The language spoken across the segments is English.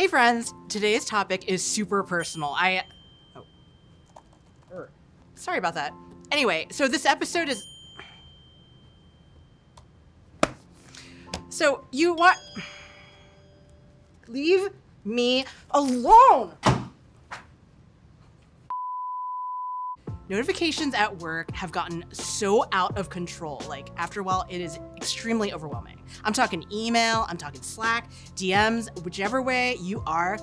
Hey friends, today's topic is super personal. Sorry about that. Anyway, so this episode is... So you want... Leave me alone! Notifications at work have gotten so out of control. Like, after a while, it is extremely overwhelming. I'm talking email, I'm talking Slack, DMs, whichever way you are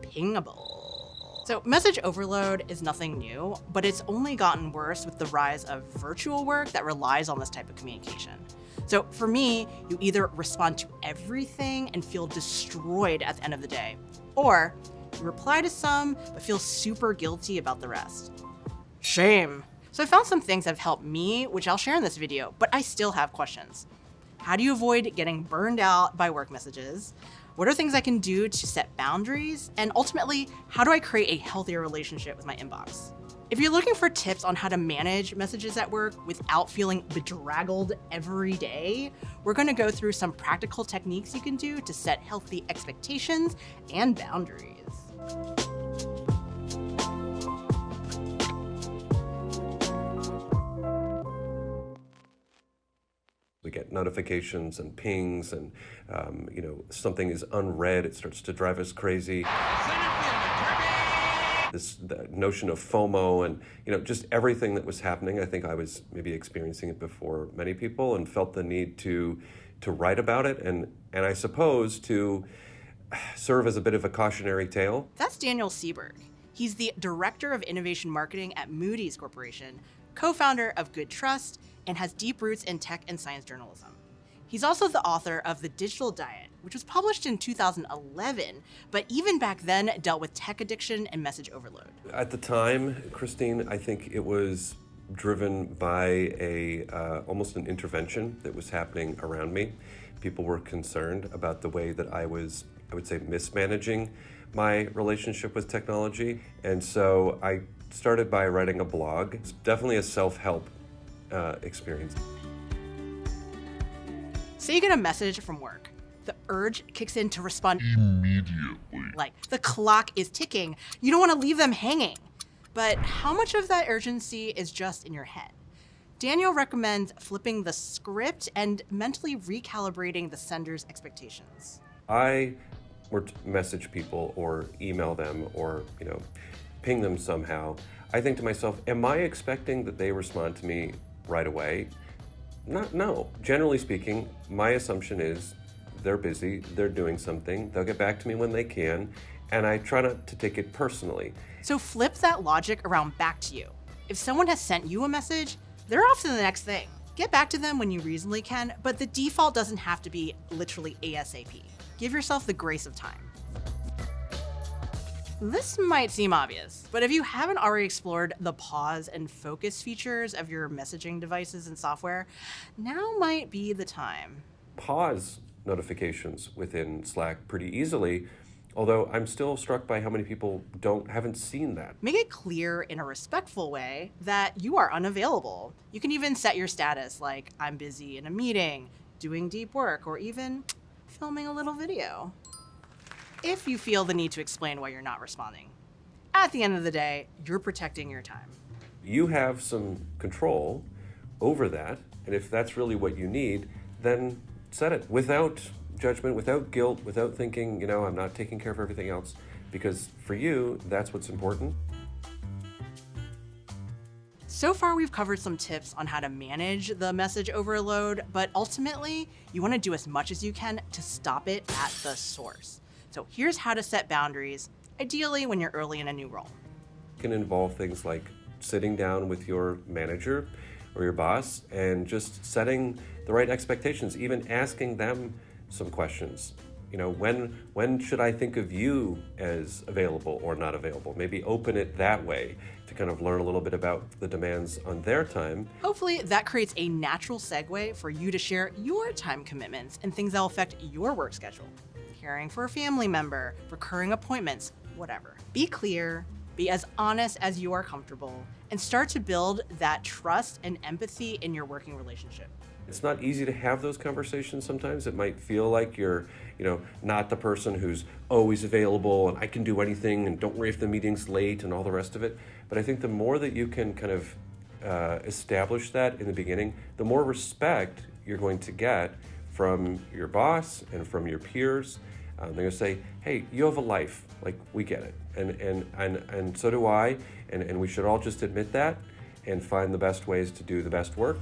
pingable. So message overload is nothing new, but it's only gotten worse with the rise of virtual work that relies on this type of communication. So for me, you either respond to everything and feel destroyed at the end of the day, or you reply to some, but feel super guilty about the rest. Shame. So I found some things that have helped me, which I'll share in this video, but I still have questions. How do you avoid getting burned out by work messages? What are things I can do to set boundaries? And ultimately, how do I create a healthier relationship with my inbox? If you're looking for tips on how to manage messages at work without feeling bedraggled every day, we're gonna go through some practical techniques you can do to set healthy expectations and boundaries. We get notifications and pings and, something is unread. It starts to drive us crazy. The notion of FOMO and, just everything that was happening. I think I was maybe experiencing it before many people and felt the need to write about it and I suppose to serve as a bit of a cautionary tale. That's Daniel Sieberg. He's the Director of Innovation Marketing at Moody's Corporation, co-founder of Good Trust, and has deep roots in tech and science journalism. He's also the author of The Digital Diet, which was published in 2011, but even back then dealt with tech addiction and message overload. At the time, Christine, I think it was driven by almost an intervention that was happening around me. People were concerned about the way that I would say, mismanaging my relationship with technology. And so I started by writing a blog. It's definitely a self-help experience. Say you get a message from work. The urge kicks in to respond immediately. Like, the clock is ticking. You don't want to leave them hanging. But how much of that urgency is just in your head? Daniel recommends flipping the script and mentally recalibrating the sender's expectations. I would message people or email them or, ping them somehow. I think to myself, am I expecting that they respond to me right away? No. Generally speaking, my assumption is they're busy, they're doing something, they'll get back to me when they can, and I try not to take it personally. So flip that logic around back to you. If someone has sent you a message, they're off to the next thing. Get back to them when you reasonably can, but the default doesn't have to be literally ASAP. Give yourself the grace of time. This might seem obvious, but if you haven't already explored the pause and focus features of your messaging devices and software, now might be the time. Pause notifications within Slack pretty easily, although I'm still struck by how many people haven't seen that. Make it clear in a respectful way that you are unavailable. You can even set your status like, I'm busy in a meeting, doing deep work, or even filming a little video, if you feel the need to explain why you're not responding. At the end of the day, you're protecting your time. You have some control over that, and if that's really what you need, then set it without judgment, without guilt, without thinking, I'm not taking care of everything else, because for you, that's what's important. So far, we've covered some tips on how to manage the message overload, but ultimately, you want to do as much as you can to stop it at the source. So here's how to set boundaries, ideally when you're early in a new role. It can involve things like sitting down with your manager or your boss and just setting the right expectations, even asking them some questions. When should I think of you as available or not available? Maybe open it that way to kind of learn a little bit about the demands on their time. Hopefully that creates a natural segue for you to share your time commitments and things that will affect your work schedule. Caring for a family member, recurring appointments, whatever. Be clear, be as honest as you are comfortable, and start to build that trust and empathy in your working relationship. It's not easy to have those conversations sometimes. It might feel like you're, not the person who's always available and I can do anything and don't worry if the meeting's late and all the rest of it. But I think the more that you can kind of establish that in the beginning, the more respect you're going to get from your boss and from your peers. They're going to say, hey, you have a life, like we get it. And so do I, and we should all just admit that and find the best ways to do the best work.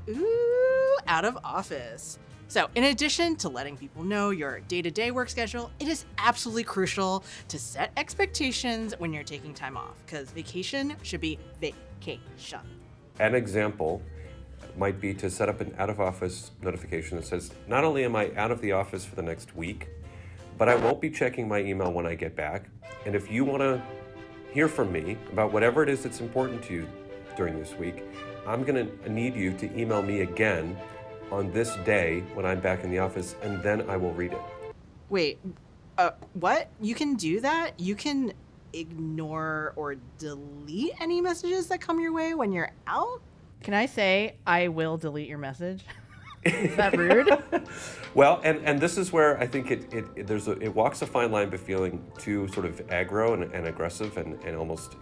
Ooh, out of office. So in addition to letting people know your day-to-day work schedule, it is absolutely crucial to set expectations when you're taking time off, because vacation should be vacation. An example might be to set up an out-of-office notification that says, not only am I out of the office for the next week, but I won't be checking my email when I get back. And if you want to hear from me about whatever it is that's important to you during this week, I'm going to need you to email me again on this day when I'm back in the office, and then I will read it. Wait, what? You can do that? You can ignore or delete any messages that come your way when you're out? Can I say I will delete your message? Is that rude? Well, and this is where I think it walks a fine line between feeling too sort of aggro and aggressive and almost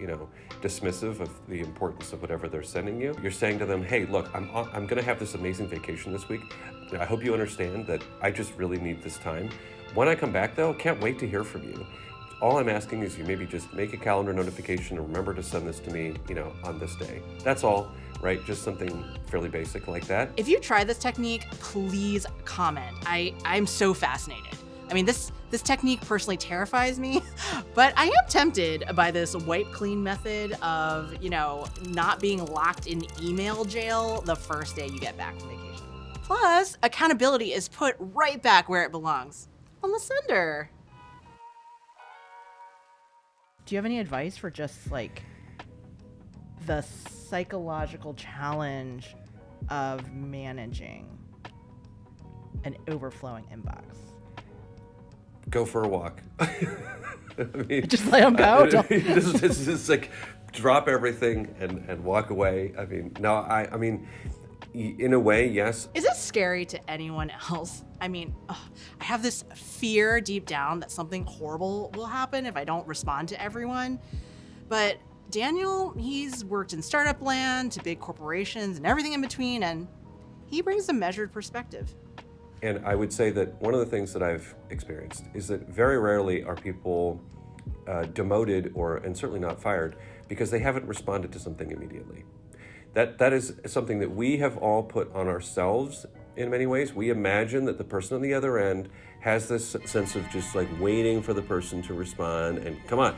dismissive of the importance of whatever they're sending you. You're saying to them, hey, look, I'm going to have this amazing vacation this week. I hope you understand that I just really need this time. When I come back, though, can't wait to hear from you. All I'm asking is you maybe just make a calendar notification and remember to send this to me, on this day. That's all. Right? Just something fairly basic like that. If you try this technique, please comment. I'm so fascinated. I mean, this technique personally terrifies me, but I am tempted by this wipe clean method of, not being locked in email jail the first day you get back from vacation. Plus, accountability is put right back where it belongs, on the sender. Do you have any advice for just the psychological challenge of managing an overflowing inbox? Go for a walk. I mean, just let them go. Just like drop everything and walk away. I mean, no, I mean, in a way, yes. Is it scary to anyone else? I mean, I have this fear deep down that something horrible will happen if I don't respond to everyone. But Daniel, he's worked in startup land to big corporations and everything in between, and he brings a measured perspective. And I would say that one of the things that I've experienced is that very rarely are people demoted and certainly not fired because they haven't responded to something immediately. That is something that we have all put on ourselves in many ways. We imagine that the person on the other end has this sense of just waiting for the person to respond and come on,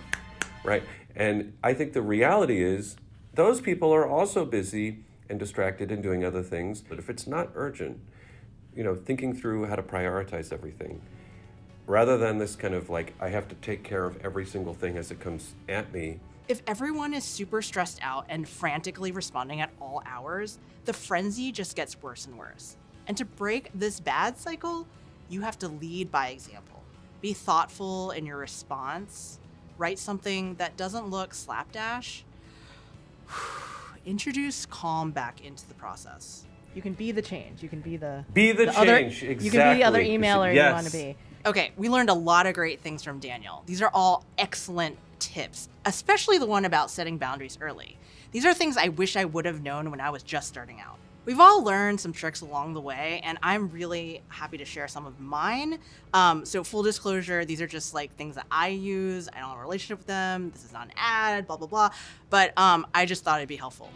right? And I think the reality is those people are also busy and distracted and doing other things. But if it's not urgent, thinking through how to prioritize everything, rather than this kind of I have to take care of every single thing as it comes at me. If everyone is super stressed out and frantically responding at all hours, the frenzy just gets worse and worse. And to break this bad cycle, you have to lead by example. Be thoughtful in your response. Write something that doesn't look slapdash. Introduce calm back into the process. You can be the change. You can be the change. Exactly. You can be the other emailer yes. you want to be. Okay, we learned a lot of great things from Daniel. These are all excellent tips, especially the one about setting boundaries early. These are things I wish I would have known when I was just starting out. We've all learned some tricks along the way, and I'm really happy to share some of mine. So full disclosure, these are just things that I use. I don't have a relationship with them. This is not an ad, blah, blah, blah. But I just thought it'd be helpful.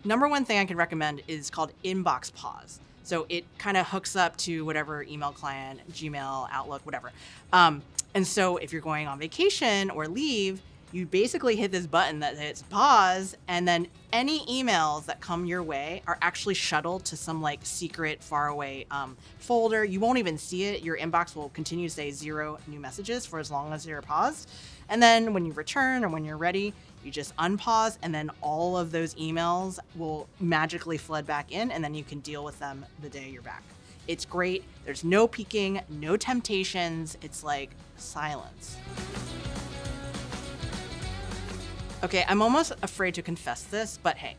Number one thing I can recommend is called Inbox Pause. So it kind of hooks up to whatever email client, Gmail, Outlook, whatever. And so if you're going on vacation or leave, you basically hit this button that hits pause, and then any emails that come your way are actually shuttled to some secret faraway folder. You won't even see it. Your inbox will continue to say 0 new messages for as long as you're paused. And then when you return or when you're ready, you just unpause, and then all of those emails will magically flood back in, and then you can deal with them the day you're back. It's great. There's no peeking, no temptations. It's like silence. Okay, I'm almost afraid to confess this, but hey,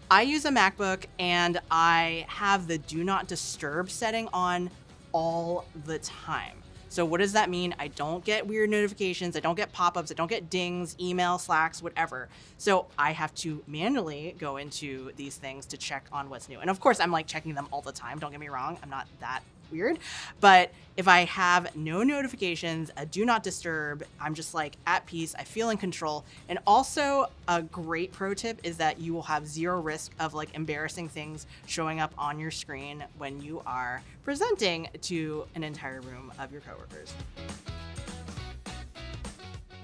I use a MacBook and I have the do not disturb setting on all the time. So what does that mean? I don't get weird notifications, I don't get pop-ups, I don't get dings, email, Slacks, whatever. So I have to manually go into these things to check on what's new. And of course, I'm like checking them all the time. Don't get me wrong, I'm not that weird. But if I have no notifications, a do not disturb, I'm just like at peace, I feel in control. And also a great pro tip is that you will have zero risk of like embarrassing things showing up on your screen when you are presenting to an entire room of your coworkers.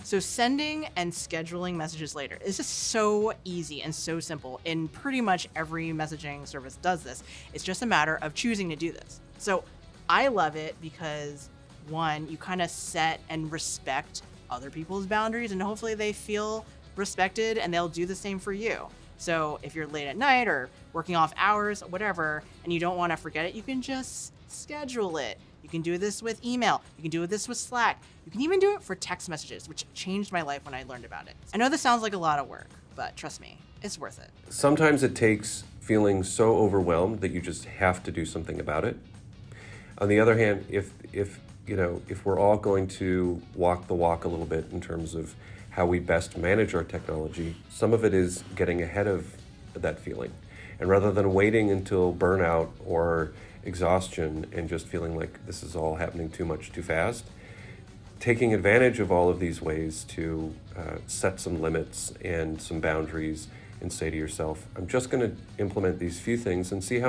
So sending and scheduling messages later is just so easy and so simple. And pretty much every messaging service does this. It's just a matter of choosing to do this. So I love it because one, you kind of set and respect other people's boundaries and hopefully they feel respected and they'll do the same for you. So if you're late at night or working off hours, whatever, and you don't want to forget it, you can just schedule it. You can do this with email. You can do this with Slack. You can even do it for text messages, which changed my life when I learned about it. I know this sounds like a lot of work, but trust me, it's worth it. Sometimes it takes feeling so overwhelmed that you just have to do something about it. On the other hand, if we're all going to walk the walk a little bit in terms of how we best manage our technology, some of it is getting ahead of that feeling. And rather than waiting until burnout or exhaustion and just feeling like this is all happening too much too fast, taking advantage of all of these ways to set some limits and some boundaries and say to yourself, I'm just going to implement these few things and see how